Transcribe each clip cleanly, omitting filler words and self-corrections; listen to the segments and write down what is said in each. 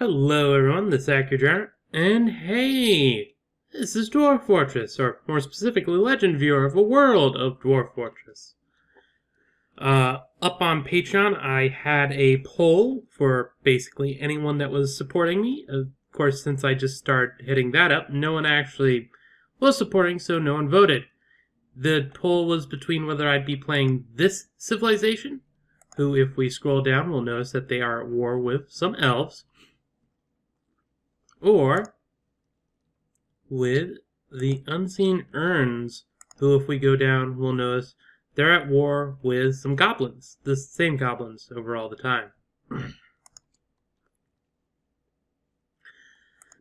Hello everyone, this is Akhier, and hey! This is Dwarf Fortress, or more specifically Legend Viewer of a World of Dwarf Fortress. Up on Patreon, I had a poll for basically anyone that was supporting me. Of course, since I just started hitting that up, no one actually was supporting, so no one voted. The poll was between whether I'd be playing this civilization, who, if we scroll down, we'll notice that they are at war with some elves, or with the Unseen Urns, who, if we go down, we'll notice they're at war with some goblins. The same goblins over all the time.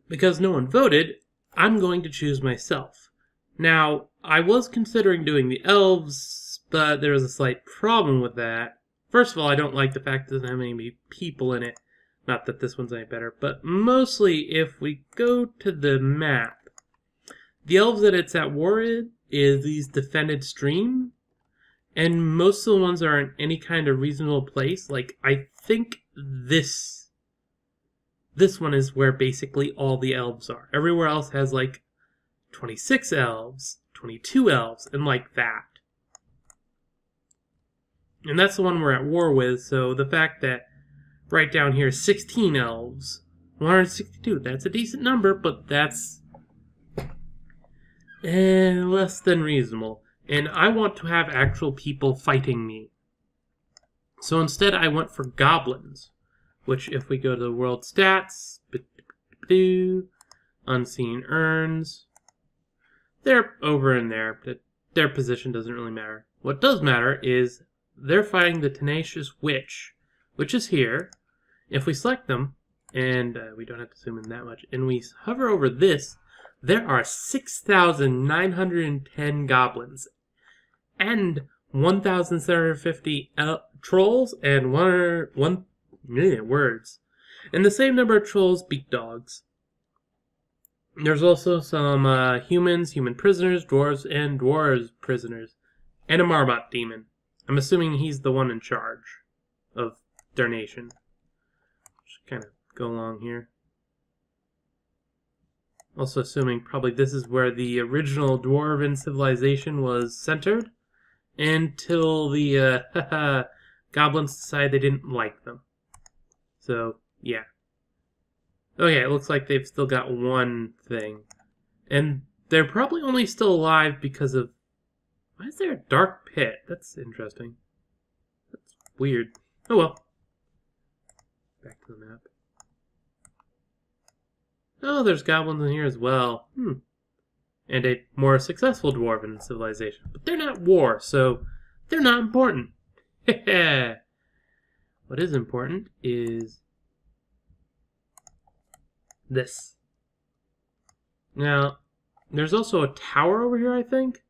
Because no one voted, I'm going to choose myself. Now, I was considering doing the elves, but there was a slight problem with that. First of all, I don't like the fact that it doesn't have any people in it. Not that this one's any better, but mostly if we go to the map, the elves that it's at war in is these defended stream, and most of the ones are in any kind of reasonable place. Like, I think this one is where basically all the elves are. Everywhere else has like 26 elves, 22 elves, and like that. And that's the one we're at war with, so the fact that right down here, 16 elves, 162. That's a decent number, but that's less than reasonable. And I want to have actual people fighting me. So instead, I went for goblins, which, if we go to the world stats, Unseen Urns, they're over in there. Their position doesn't really matter. What does matter is they're fighting the Tenacious Witch, which is here. If we select them, and we don't have to zoom in that much, and we hover over this, there are 6,910 goblins, and 1,750 trolls, and one million words. And the same number of trolls beat dogs. There's also some humans, human prisoners, dwarves, and dwarves prisoners, and a Marbot demon. I'm assuming he's the one in charge of their nation. Kind of go along here. Also assuming probably this is where the original Dwarven civilization was centered, until the goblins decided they didn't like them. So, yeah. Okay, it looks like they've still got one thing. And they're probably only still alive because of... Why is there a dark pit? That's interesting. That's weird. Oh well. Back to the map. Oh, there's goblins in here as well. And a more successful dwarven civilization. But they're not war, so they're not important. What is important is this. Now, there's also a tower over here, I think.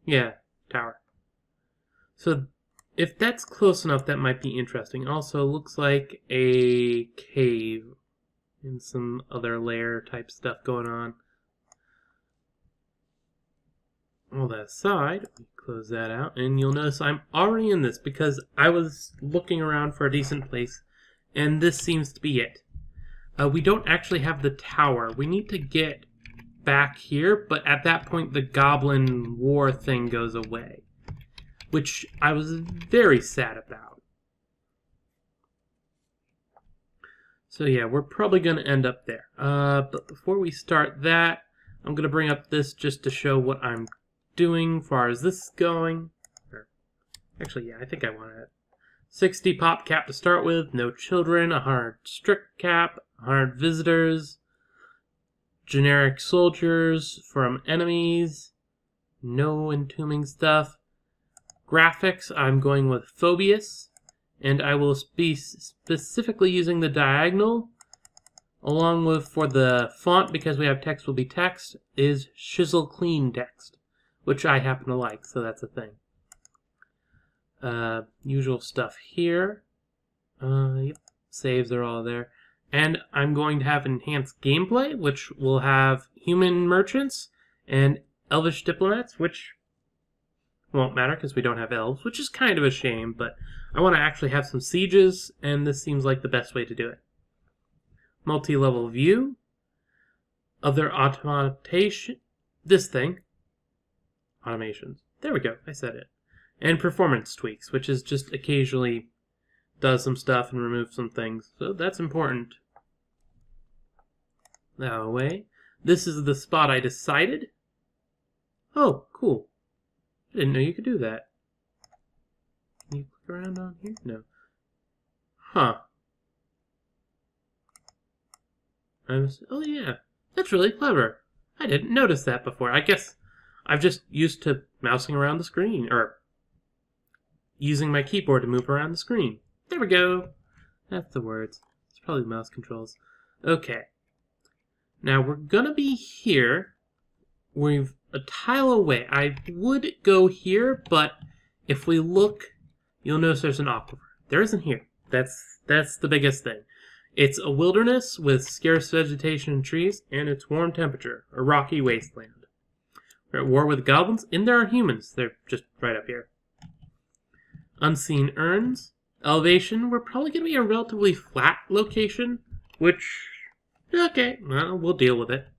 Yeah, tower. So if that's close enough, that might be interesting. Also, looks like a cave and some other lair type stuff going on. All that aside, close that out, and you'll notice I'm already in this because I was looking around for a decent place, and this seems to be it. We don't actually have the tower. We need to get back here, but at that point the goblin war thing goes away, which I was very sad about. So yeah, we're probably going to end up there. But before we start that, I'm going to bring up this just to show what I'm doing as far as this is going. Actually, yeah, I think I want it. 60 pop cap to start with, no children, 100 strict cap, 100 visitors, generic soldiers from enemies, no entombing stuff. Graphics, I'm going with Phobius, and I will be specifically using the diagonal, along with, for the font, because we have text will be text, is Chisel Clean text, which I happen to like, so that's a thing. Usual stuff here. Yep, saves are all there. And I'm going to have enhanced gameplay, which will have human merchants and elvish diplomats, which Won't matter because we don't have elves, which is kind of a shame, but I want to actually have some sieges, and this seems like the best way to do it. Multi-level view. Other automation. This thing. Automations. There we go, I said it. And performance tweaks, which is just occasionally does some stuff and removes some things. So that's important. That way. This is the spot I decided. Oh, cool. I didn't know you could do that. Can you click around on here? No. Huh. Oh yeah, that's really clever. I didn't notice that before. I guess I've just used to mousing around the screen, or using my keyboard to move around the screen. There we go. That's the words. It's probably mouse controls. Okay. Now we're gonna be here. We've a tile away. I would go here, but if we look, you'll notice there's an aquifer. There isn't here. That's the biggest thing. It's a wilderness with scarce vegetation and trees, and it's warm temperature, a rocky wasteland. We're at war with goblins, and there are humans. They're just right up here. Unseen urns. Elevation, we're probably going to be a relatively flat location, which, okay, well, we'll deal with it.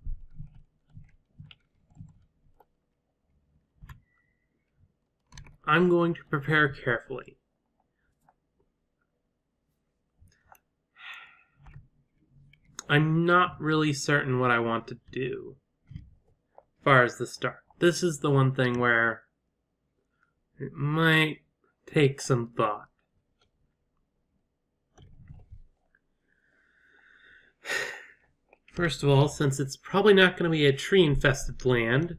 I'm going to prepare carefully. I'm not really certain what I want to do as far as the start. This is the one thing where it might take some thought. First of all, since it's probably not going to be a tree-infested land,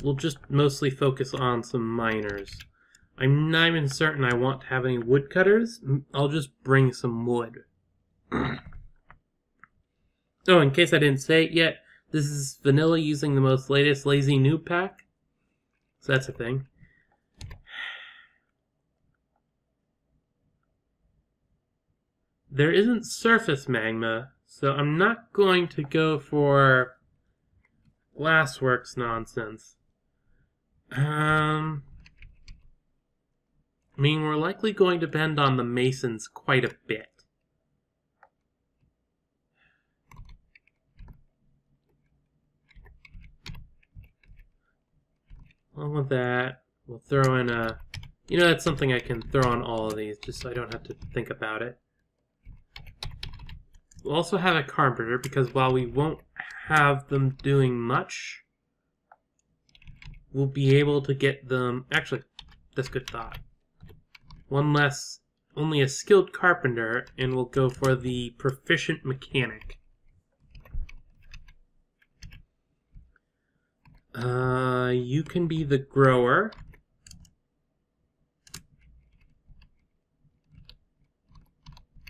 we'll just mostly focus on some miners. I'm not even certain I want to have any woodcutters. I'll just bring some wood. Oh, in case I didn't say it yet, this is vanilla using the most latest lazy noob pack. So that's a thing. There isn't surface magma, so I'm not going to go for glassworks nonsense. I mean, we're likely going to depend on the masons quite a bit. Along with that, we'll throw in a... You know, that's something I can throw on all of these, just so I don't have to think about it. We'll also have a carpenter, because while we won't have them doing much, we'll be able to get them... Actually, that's good thought. One less, only a skilled carpenter, and we'll go for the proficient mechanic. You can be the grower.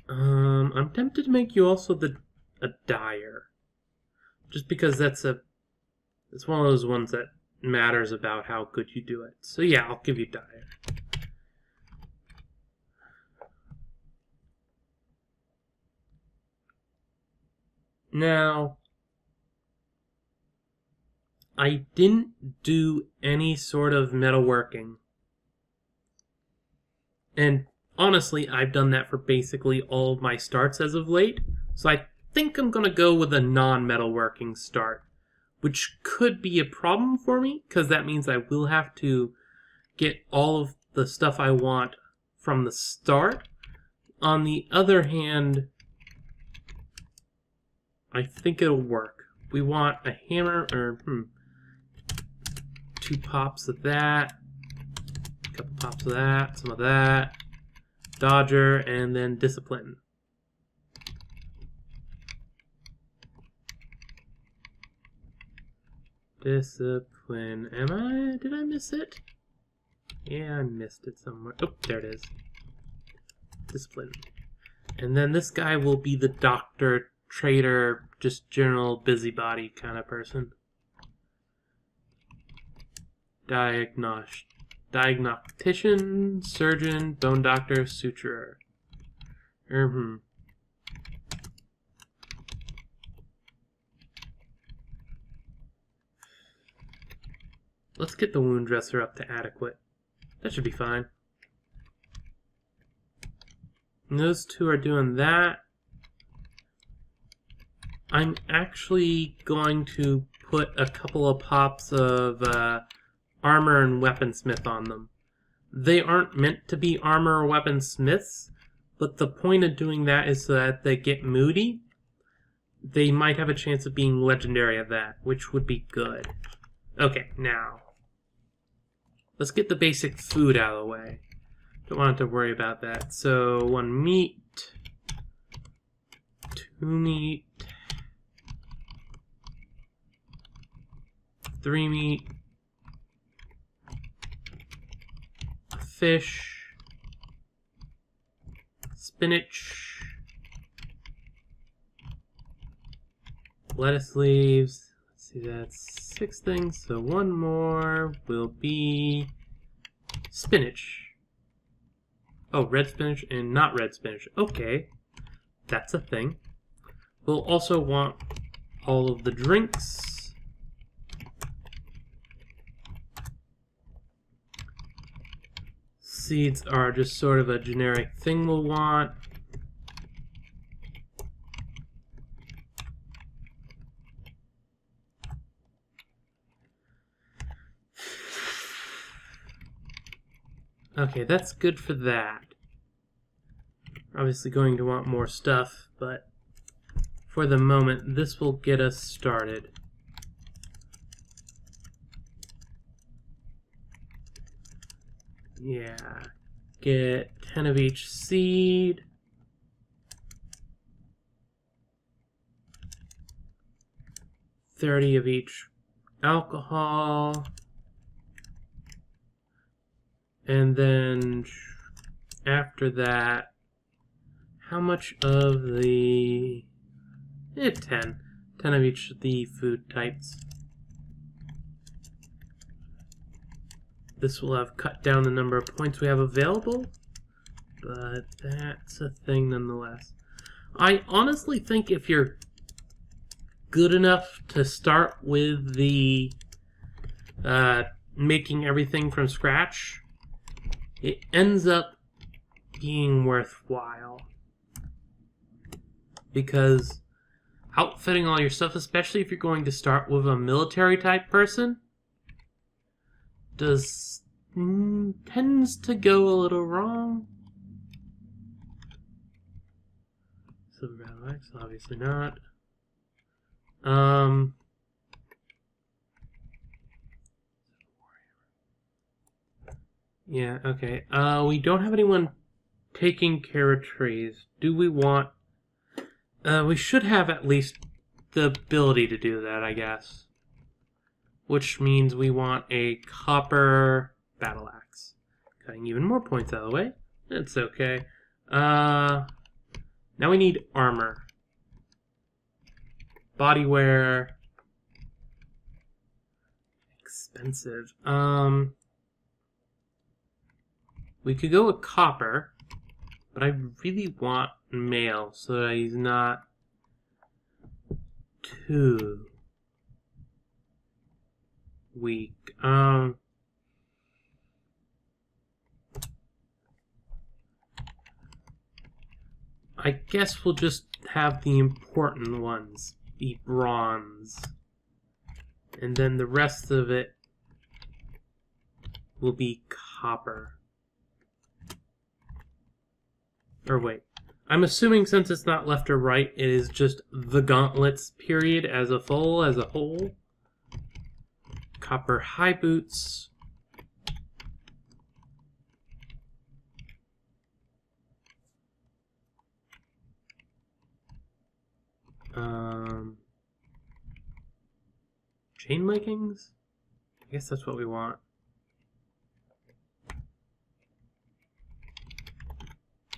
I'm tempted to make you also a dyer, just because it's one of those ones that matters about how good you do it. So yeah, I'll give you dyer. Now, I didn't do any sort of metalworking. And honestly, I've done that for basically all of my starts as of late. So I think I'm going to go with a non-metalworking start, which could be a problem for me, because that means I will have to get all of the stuff I want from the start. On the other hand, I think it'll work. We want a hammer, or 2 pops of that, a couple pops of that, some of that, dodger, and then discipline. Discipline. Did I miss it? Yeah, I missed it somewhere. Oh, there it is. Discipline. And then this guy will be the doctor, trader, just general busybody kind of person. Diagnostician, surgeon, bone doctor, suturer. Let's get the wound dresser up to adequate. That should be fine. And those two are doing that. I'm actually going to put a couple of pops of armor and weaponsmith on them. They aren't meant to be armor or weaponsmiths, but the point of doing that is so that they get moody. They might have a chance of being legendary at that, which would be good. Okay, now, let's get the basic food out of the way. Don't want to worry about that. So, 1 meat, 2 meat, 3 meat, fish, spinach, lettuce leaves. Let's see, that's 6 things, so 1 more will be spinach. Oh, red spinach and not red spinach. Okay, that's a thing. We'll also want all of the drinks. Seeds are just sort of a generic thing we'll want. Okay, that's good for that. We're obviously going to want more stuff, but for the moment, this will get us started. Yeah, get 10 of each seed. $30 of each alcohol. And then after that, how much of the... 10. 10 of each of the food types. This will have cut down the number of points we have available, but that's a thing nonetheless. I honestly think if you're good enough to start with the making everything from scratch, it ends up being worthwhile. Because outfitting all your stuff, especially if you're going to start with a military type person, tends to go a little wrong. Silver battle axe, obviously not. Yeah, okay. We don't have anyone taking care of trees. Do we want... we should have at least the ability to do that, I guess. Which means we want a copper battle axe. Cutting even more points out of the way. That's okay. Now we need armor. Body wear. Expensive. We could go with copper, but I really want mail so that he's not too weak. I guess we'll just have the important ones be bronze. And then the rest of it will be copper. Or wait. I'm assuming since it's not left or right, it is just the gauntlets period as a whole. Copper high boots. Chain leggings? I guess that's what we want.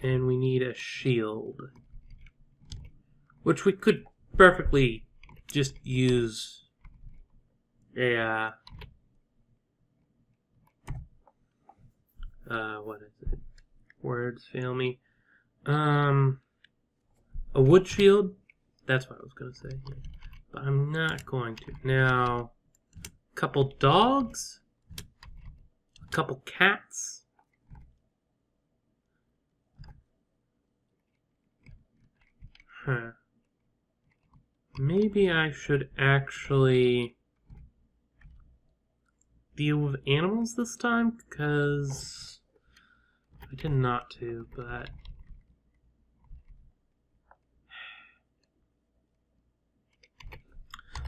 And we need a shield. Which we could perfectly just use a, what is it? Words fail me. A wood shield? That's what I was going to say. But I'm not going to. Now, a couple dogs? couple cats. Huh. Maybe I should actually deal with animals this time, because I tend not to, but...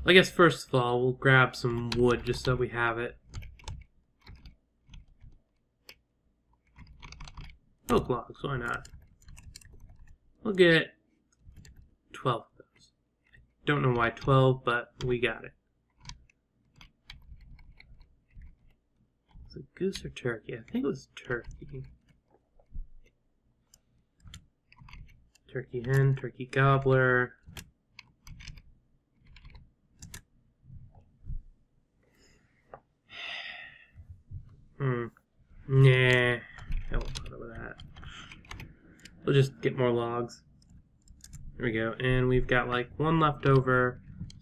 I guess first of all, we'll grab some wood just so we have it. Oak logs, why not? We'll get 12 of those. I don't know why 12, but we got it. Was it goose or turkey? I think it was turkey. Turkey hen, turkey gobbler. Nah, I won't bother with that. We'll just get more logs. There we go. And we've got like one left over.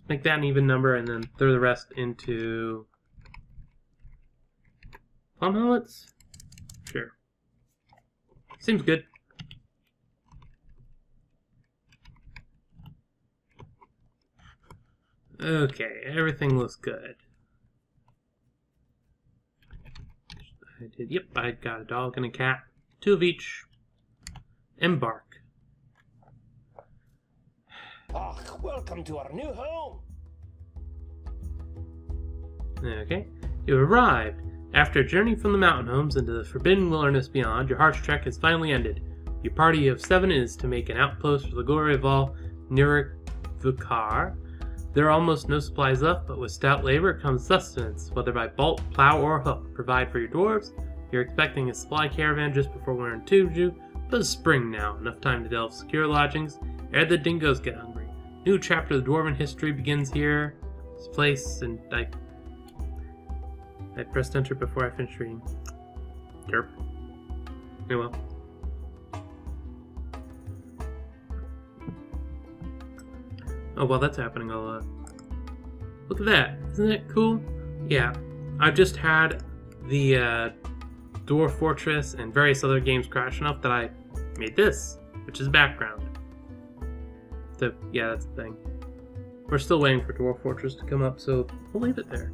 Make that an even number and then throw the rest into plum pellets? Sure. Seems good. Okay, everything looks good. Yep, I got a dog and a cat. 2 of each. Embark. Oh, welcome to our new home. Okay, you arrived. After a journey from the mountain homes into the forbidden wilderness beyond, your harsh trek has finally ended. Your party of 7 is to make an outpost for the glory of all Nirvikar. There are almost no supplies left, but with stout labor comes sustenance, whether by bolt, plow, or hook. Provide for your dwarves. You're expecting a supply caravan just before winter entombs you, but it's spring now, enough time to delve secure lodgings ere the dingoes get hungry. New chapter of the dwarven history begins here. This place, and I pressed enter before I finished reading. Derp. Oh well. Oh, while that's happening, I'll, look at that. Isn't that cool? Yeah, I've just had the, Dwarf Fortress and various other games crash enough that I made this, which is background. So, yeah, that's the thing. We're still waiting for Dwarf Fortress to come up, so we'll leave it there.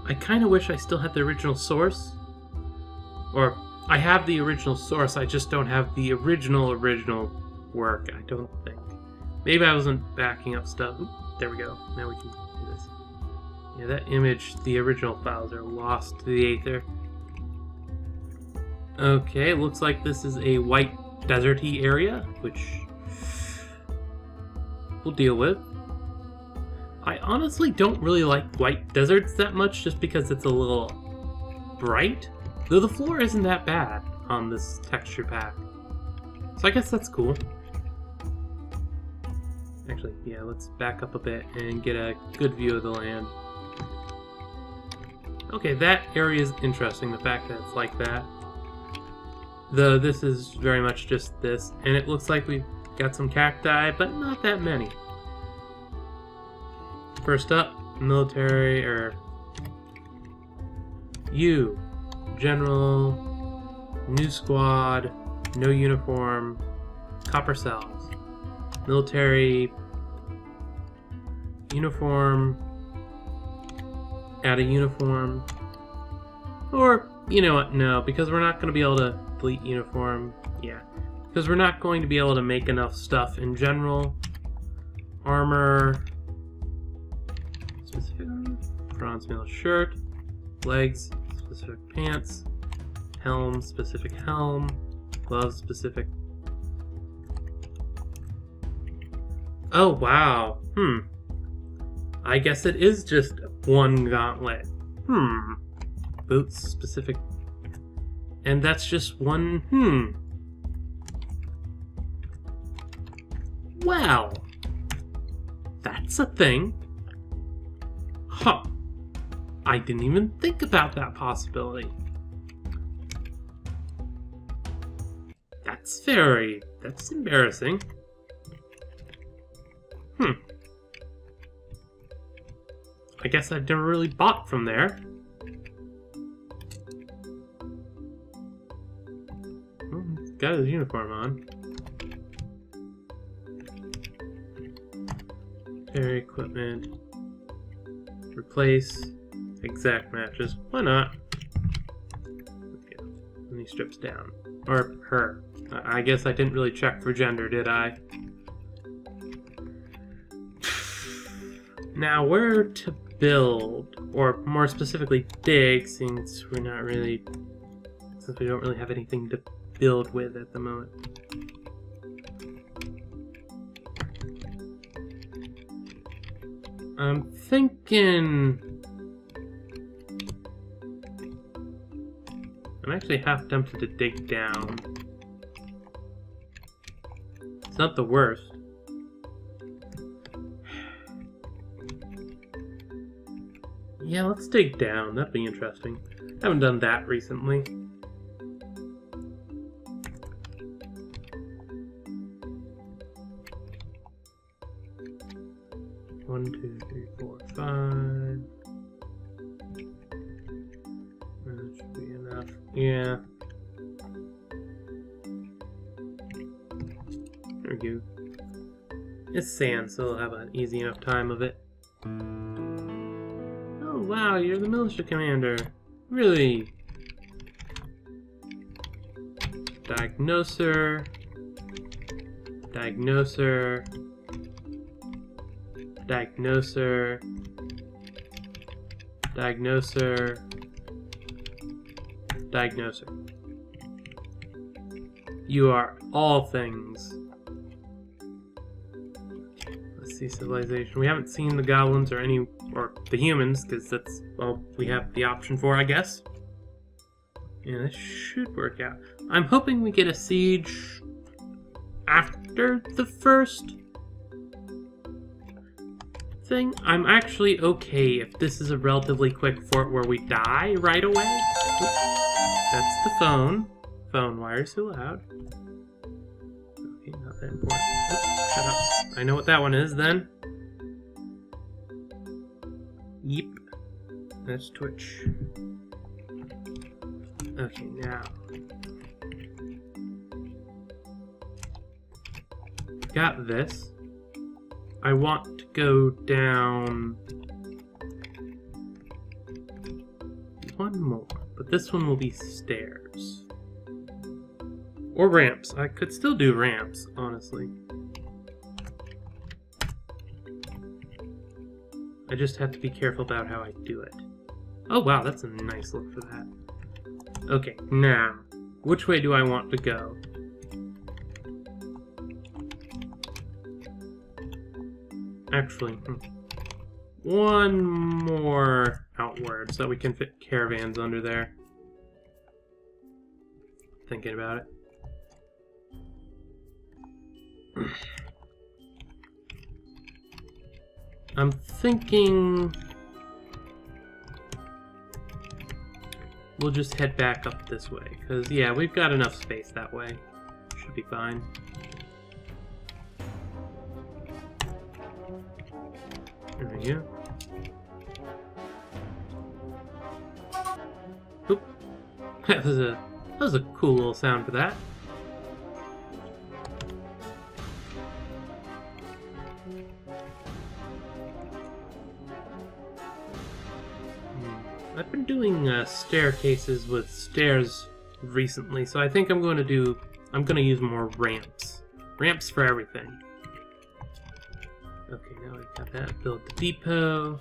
I kind of wish I still had the original source. Or, I have the original source, I just don't have the original work, I don't think. Maybe I wasn't backing up stuff. Oop, there we go. Now we can do this. Yeah, that image, the original files are lost to the aether. Okay, looks like this is a white deserty area, which we'll deal with. I honestly don't really like white deserts that much just because it's a little bright, though the floor isn't that bad on this texture pack. So I guess that's cool. Actually, yeah, let's back up a bit and get a good view of the land. Okay, that area is interesting, the fact that it's like that. Though this is very much just this, and it looks like we've got some cacti, but not that many. First up, military, you, general, new squad, no uniform, copper cells, military, uniform, add a uniform, or, you know what, no, because we're not going to be able to delete uniform, yeah, because we're not going to be able to make enough stuff in general. Armor, specific armor, bronze mail shirt, legs, specific pants, helm, specific helm, gloves, specific. Oh wow, I guess it is just one gauntlet. Boots, specific. And that's just one, Well, that's a thing. Huh. I didn't even think about that possibility. That's embarrassing. I guess I've never really bought from there. got his uniform on. Repair equipment. Replace. Exact matches. Why not? Okay. And he strips down. Or her. I guess I didn't really check for gender, did I? Now, where to build, or more specifically dig, since we don't really have anything to build with at the moment. I'm thinking I'm actually half tempted to dig down. It's not the worst. Yeah, let's dig down. That'd be interesting. Haven't done that recently. One, 2, 3, 4, 5. That should be enough. Yeah. There we go. It's sand, so I'll have an easy enough time of it. Oh wow, you're the militia commander. Really? Diagnoser. Diagnoser. Diagnoser. Diagnoser. Diagnoser. You are all things. Let's see, civilization. We haven't seen the goblins or the humans, because that's all we have the option for, I guess. Yeah, this should work out. I'm hoping we get a siege after the first thing. I'm actually okay if this is a relatively quick fort where we die right away. Oops. That's the phone. Phone, why are you so loud? Okay, not that important. Oops, shut up. I know what that one is then. Yep. That's Twitch. Okay, now. Got this. I want to go down one more, but this one will be stairs. Or ramps. I could still do ramps, honestly. I just have to be careful about how I do it. Oh wow, that's a nice look for that. Okay, now, which way do I want to go? Actually, one more outward so that we can fit caravans under there. Thinking about it. I'm thinking we'll just head back up this way, because, yeah, we've got enough space that way. Should be fine. There we go. Oop. That was a cool little sound for that. I've been doing staircases with stairs recently, so I think I'm going to use more ramps. Ramps for everything. Okay, now we've got that. Build the depot.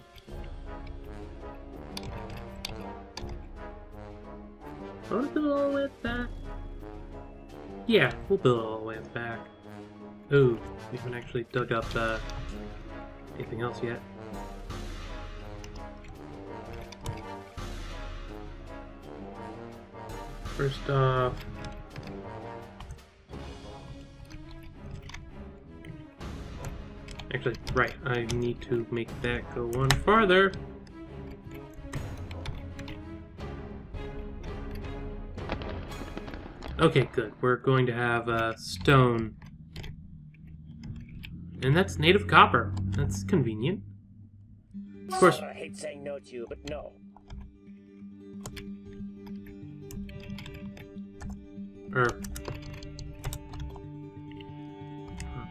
I want to build all the way at the back. Yeah, we'll build all the way at the back. Ooh, we haven't actually dug up anything else yet. First off, actually, right, I need to make that go one farther. Okay, good. We're going to have stone. And that's native copper. That's convenient. Of course. I hate saying no to you, but no.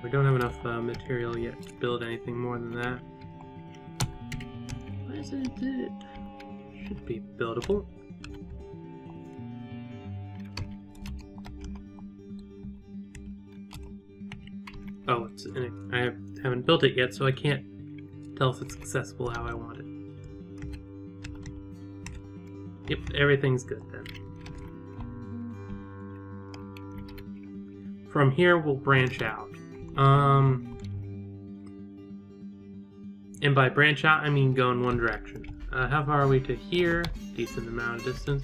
We don't have enough material yet to build anything more than that. Why isn't it? Should be buildable. Oh, it's in it. I haven't built it yet, so I can't tell if it's accessible how I want it. Yep, everything's good then. From here, we'll branch out. And by branch out, I mean go in one direction. How far are we to here? Decent amount of distance.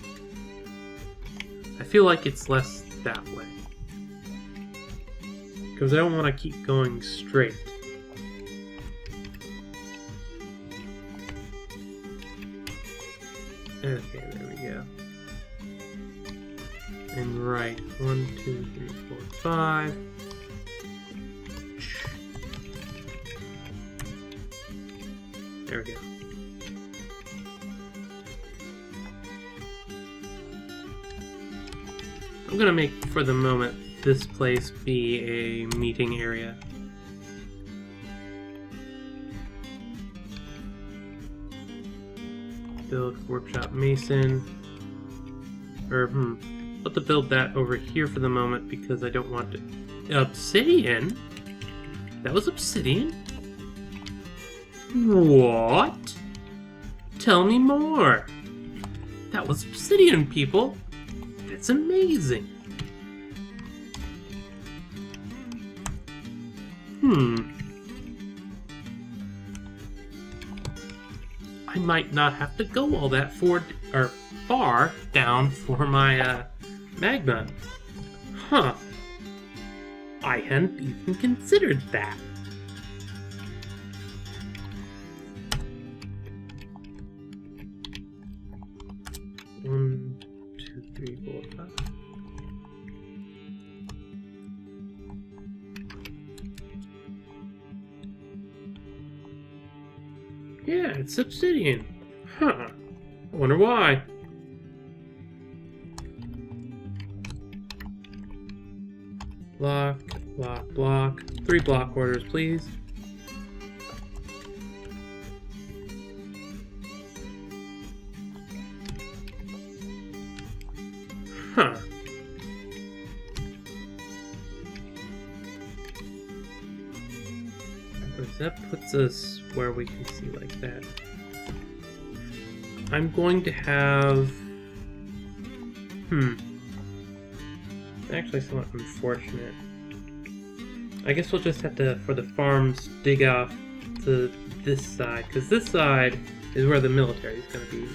I feel like it's less that way. Because I don't want to keep going straight. Okay, there we go. And right, 1, 2, 3, 4, 5. There we go. I'm gonna make, for the moment, this place be a meeting area. Build workshop mason. Let to build that over here for the moment because I don't want to. Obsidian? That was obsidian? What? Tell me more. That was obsidian, people. That's amazing. I might not have to go all that far down for my magma. Huh. I hadn't even considered that. One, 2, 3, 4, 5. Yeah, it's obsidian. Huh. I wonder why. Block, block, block. 3 block orders, please. Huh. That puts us where we can see like that. I'm going to have... Actually somewhat unfortunate. I guess we'll just have to, for the farms, dig off to this side, because this side is where the military is going to be.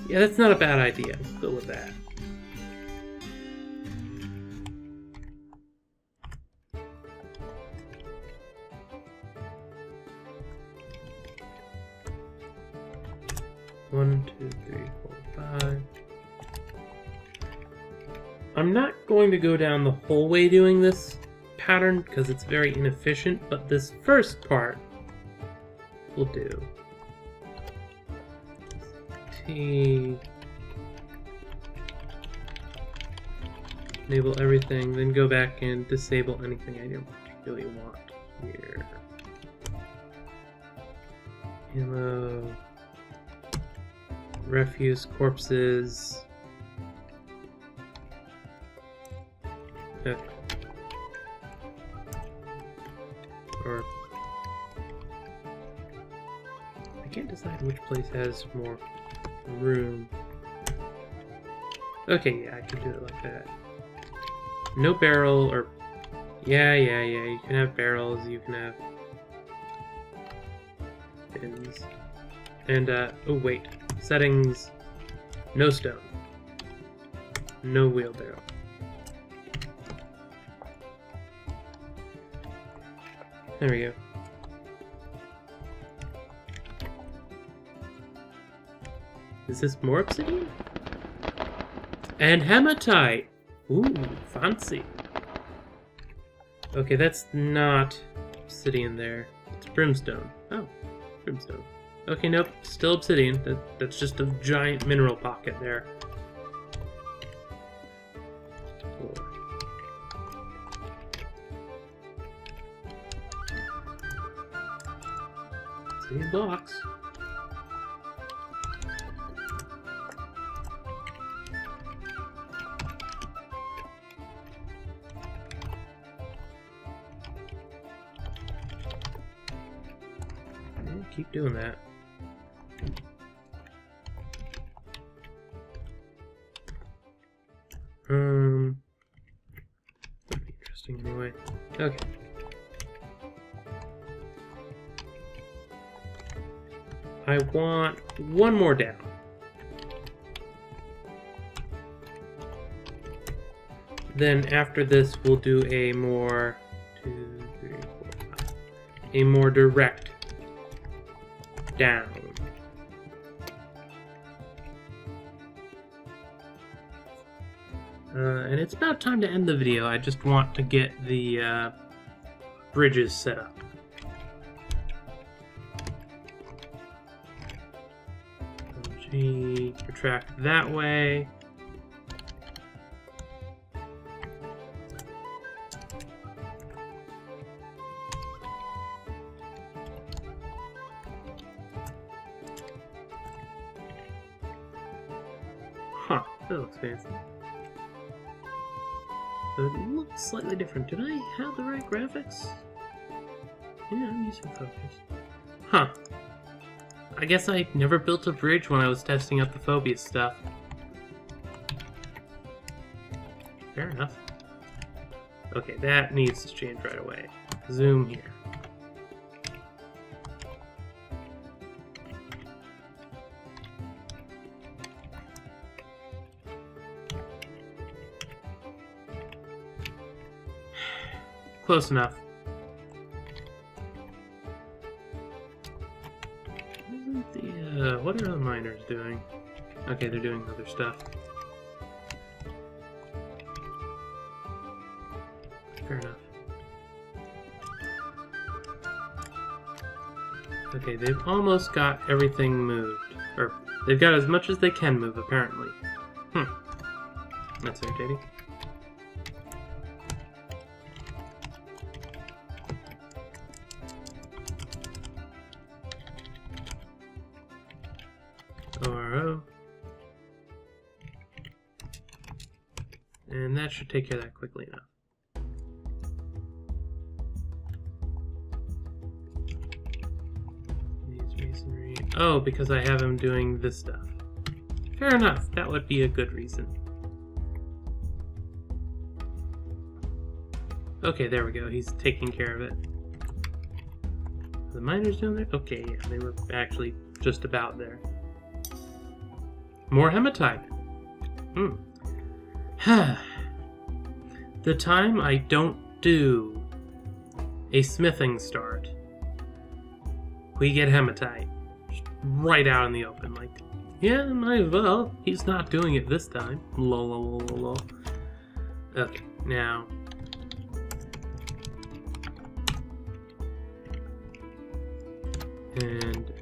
Yeah, that's not a bad idea. We'll go with that. One, 2, 3, 4, 5. I'm not going to go down the whole way doing this pattern because it's very inefficient, but this first part will do. T. Enable everything, then go back and disable anything I don't particularly want here. Ammo. Refuse, corpses. Okay. Or I can't decide which place has more room. Okay, yeah, I can do it like that. No barrel, or yeah, you can have barrels, you can have bins. And oh wait. Settings, no stone, no wheelbarrow. There we go. Is this more obsidian? And hematite! Ooh, fancy. Okay, that's not obsidian there. It's brimstone. Oh, brimstone. Okay, nope, still obsidian. That's just a giant mineral pocket there. 4. These blocks. Okay, keep doing that. That'd be interesting anyway. Okay. I want one more down. Then after this, we'll do a more 2, 3, 4, 5. A more direct down. And it's about time to end the video. I just want to get the bridges set up. G, retract that way. Huh, that looks fancy. So it looks slightly different. Did I have the right graphics? Yeah, I'm using focus. Huh. I guess I never built a bridge when I was testing out the phobia stuff. Fair enough. Okay, that needs to change right away. Zoom here. Close enough. What are the miners doing? Okay, they're doing other stuff. Fair enough. Okay, they've almost got everything moved. Or, they've got as much as they can move, apparently. That's irritating. ORO. And that should take care of that quickly enough. Needs masonry. Oh, because I have him doing this stuff. Fair enough. That would be a good reason. Okay, there we go. He's taking care of it. Are the miners down there? Okay, yeah, they were actually just about there. More hematite. The time I don't do a smithing start, we get hematite. Just right out in the open. Like, yeah, might as well. He's not doing it this time. Lol, lol, lol, lol. Okay, now. And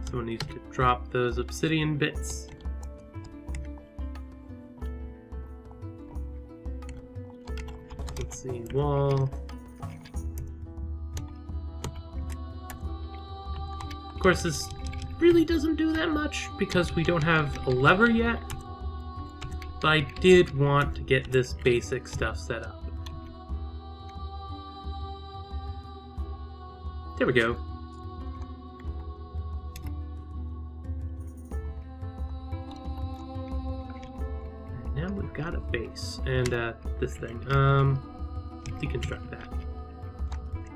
someone needs to drop those obsidian bits. Let's see, wall. Of course, this really doesn't do that much because we don't have a lever yet. But I did want to get this basic stuff set up. There we go. And now we've got a base. And this thing. Deconstruct that.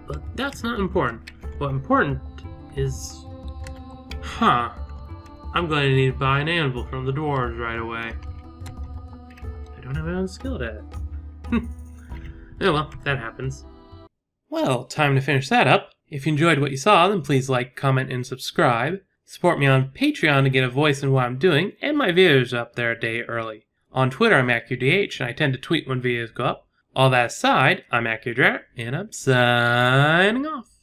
But that's not important. What's important is... I'm going to need to buy an anvil from the dwarves right away. I don't have my own skill at it. Oh well, that happens. Well, time to finish that up. If you enjoyed what you saw, then please like, comment, and subscribe. Support me on Patreon to get a voice in what I'm doing, and my videos are up there a day early. On Twitter, I'm AkhierDH, and I tend to tweet when videos go up. All that aside, I'm Akhier, and I'm signing off.